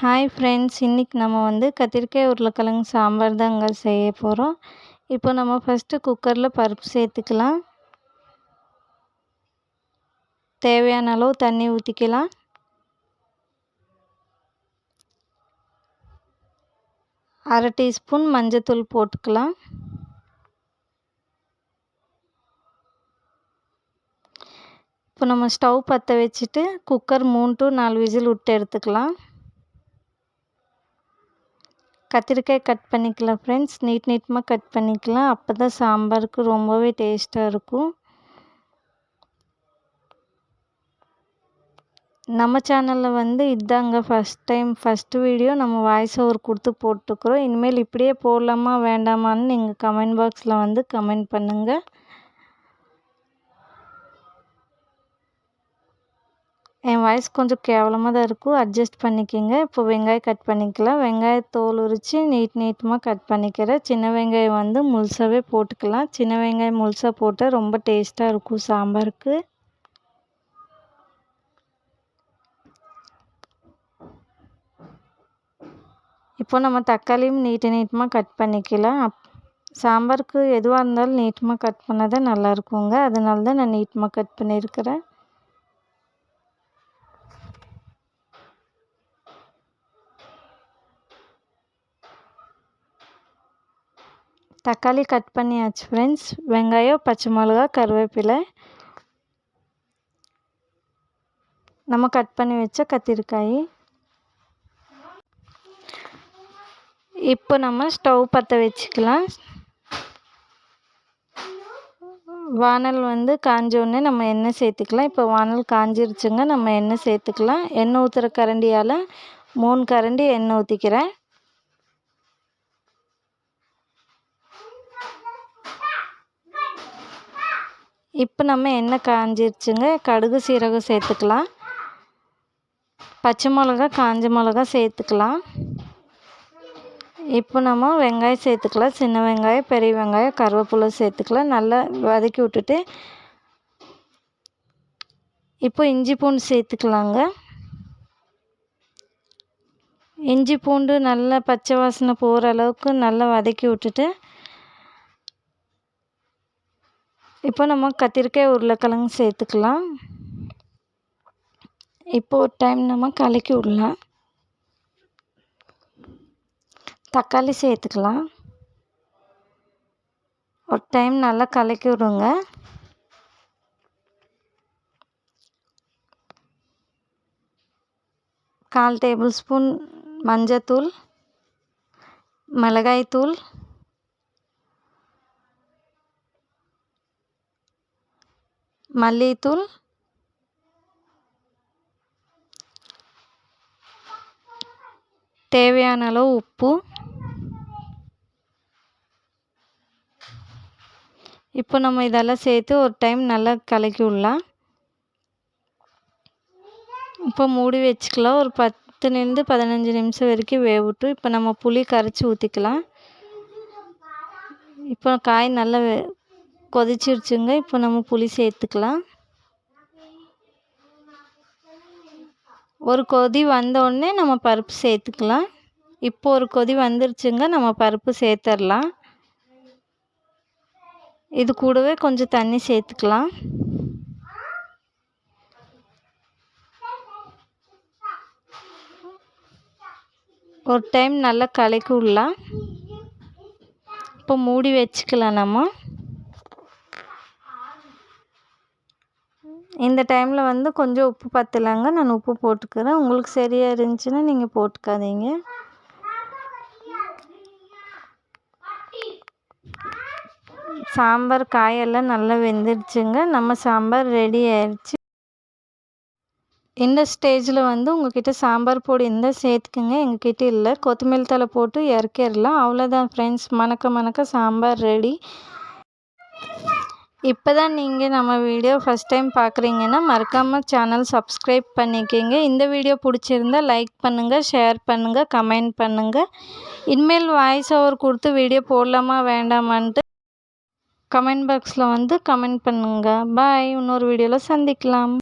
Hi friends, இன்றைக்கி நம்ம கத்திரிக்காய் உருளைக்கிழங்கு சாம்பார் தாங்க செய்ய போகிறோம். இப்போ நம்ம ஃபஸ்ட்டு குக்கரில் பருப்பு சேர்த்துக்கலாம். தேவையான அளவு தண்ணி ஊற்றிக்கலாம். அரை டீஸ்பூன் மஞ்சத்தூள் போட்டுக்கலாம். இப்போ நம்ம ஸ்டவ் பற்ற வச்சுட்டு குக்கர் 3 to 4 விசில் விட்டு எடுத்துக்கலாம். கத்திரிக்காய் கட் பண்ணிக்கலாம் ஃப்ரெண்ட்ஸ், நீட்டமாக கட் பண்ணிக்கலாம். அப்போ தான் சாம்பாருக்கு ரொம்பவே டேஸ்ட்டாக இருக்கும். நம்ம சேனலில் இதாங்க ஃபஸ்ட்டு வீடியோ நம்ம வாய்ஸ் ஓவர் கொடுத்து போட்டுக்கிறோம். இனிமேல் இப்படியே போடலாமா வேண்டாமான்னு நீங்கள் கமெண்ட் பாக்ஸில் கமெண்ட் பண்ணுங்கள். என் வாய்ஸ் கொஞ்சம் கேவலமாக தான் இருக்கும், அட்ஜஸ்ட் பண்ணிக்கோங்க. இப்போ வெங்காயம் கட் பண்ணிக்கலாம். வெங்காயத்தோல் உரித்து நீட்டமாக கட் பண்ணிக்கிறேன். சின்ன வெங்காயம் முழுசாகவே போட்டுக்கலாம். சின்ன வெங்காயம் முழுசாக போட்டால் ரொம்ப டேஸ்ட்டாக இருக்கும் சாம்பாருக்கு. இப்போ நம்ம தக்காளியும் நீட்டமாக கட் பண்ணிக்கலாம். சாம்பாருக்கு எதுவாக இருந்தாலும் நீட்டமாக கட் பண்ணால் தான் நல்லாயிருக்குங்க. அதனால தான் நான் நீட்டமாக கட் பண்ணியிருக்கிறேன். தக்காளி கட் பண்ணியாச்சு ஃப்ரெண்ட்ஸ். வெங்காயம், பச்சை மிளகா, கருவேப்பிலை, நம்ம கட் பண்ணி வச்ச கத்திரிக்காய். இப்போ நம்ம ஸ்டவ் பற்ற வச்சுக்கலாம். வானல் காஞ்சோடனே நம்ம எண்ணெய் சேர்த்துக்கலாம். இப்போ வானல் காஞ்சிருச்சுங்க, நம்ம எண்ணெய் சேர்த்துக்கலாம். எண்ணெய் ஊற்றுற கரண்டியால் 3 கரண்டி எண்ணெய் ஊற்றிக்கிறேன். இப்போ நம்ம எண்ணெய் காஞ்சிருச்சுங்க, கடுகு சீரகம் சேர்த்துக்கலாம். பச்சை மிளகா, காஞ்ச மிளகா சேர்த்துக்கலாம். இப்போ நம்ம வெங்காயம் சேர்த்துக்கலாம். சின்ன வெங்காயம், பெரிய வெங்காயம், கருவேப்பிலை சேர்த்துக்கலாம். நல்லா வதக்கி விட்டுட்டு இப்போ இஞ்சி பூண்டு சேர்த்துக்கலாங்க. இஞ்சி பூண்டு நல்லா பச்சை வாசனை போகிற அளவுக்கு நல்லா வதக்கி விட்டுட்டு இப்போ நம்ம கத்திரிக்காய் உருளைக்கிழங்கு சேர்த்துக்கலாம். இப்போ ஒரு டைம் நம்ம கலக்கி விடலாம். தக்காளி சேர்த்துக்கலாம். ஒரு டைம் நல்லா கலக்கி விடுங்க. கால் டேபிள் ஸ்பூன் மஞ்சத்தூள், மிளகாய்த்தூள், மல்லித்தூள், தேவையான அளவு உப்பு. இப்போ நம்ம இதெல்லாம் சேர்த்து ஒரு டைம் நல்லா கலக்கி விடலாம். இப்போ மூடி வச்சுக்கலாம். ஒரு 10 to 15 நிமிஷம் வரைக்கும் வேகட்டும். இப்போ நம்ம புளி கரைச்சி ஊற்றிக்கலாம். இப்போ காய் நல்லா கொதிச்சிருச்சுங்க. இப்போ நம்ம புளி சேர்த்துக்கலாம். ஒரு கொதி வந்தோடனே நம்ம பருப்பு சேர்த்துக்கலாம். இப்போ ஒரு கொதி வந்துருச்சுங்க, நம்ம பருப்பு சேர்த்துடலாம். இது கூடவே கொஞ்சம் தண்ணி சேர்த்துக்கலாம். ஒரு டைம் நல்லா கலக்கி விடலாம். இப்போ மூடி வச்சுக்கலாம். நம்ம இந்த டைமில் கொஞ்சம் உப்பு பத்தலைங்க, நான் உப்பு போட்டுக்கிறேன். உங்களுக்கு சரியாக இருந்துச்சுன்னா நீங்கள் போட்டுக்காதீங்க. சாம்பார் காயெல்லாம் நல்லா வெந்துருச்சுங்க. நம்ம சாம்பார் ரெடி ஆயிடுச்சு. இந்த ஸ்டேஜில் உங்கள்கிட்ட சாம்பார் பொடி இருந்தால் சேர்த்துக்குங்க. எங்ககிட்ட இல்லை. கொத்தமல்லி தழை போட்டு இறக்கிடலாம். அவ்வளோதான் ஃப்ரெண்ட்ஸ், மணக்க சாம்பார் ரெடி. இப்போ தான் நீங்கள் நம்ம வீடியோ ஃபஸ்ட் டைம் பார்க்குறீங்கன்னா மறக்காமல் சேனல் சப்ஸ்கிரைப் பண்ணிக்கோங்க. இந்த வீடியோ பிடிச்சிருந்தால் லைக் பண்ணுங்கள், ஷேர் பண்ணுங்கள், கமெண்ட் பண்ணுங்கள். இனிமேல் வாய்ஸ் ஓவர் கொடுத்து வீடியோ போடலாமா வேண்டாமான்ட்டு கமெண்ட் பாக்ஸில் கமெண்ட் பண்ணுங்கள். பாய். இன்னொரு வீடியோவில் சந்திக்கலாம்.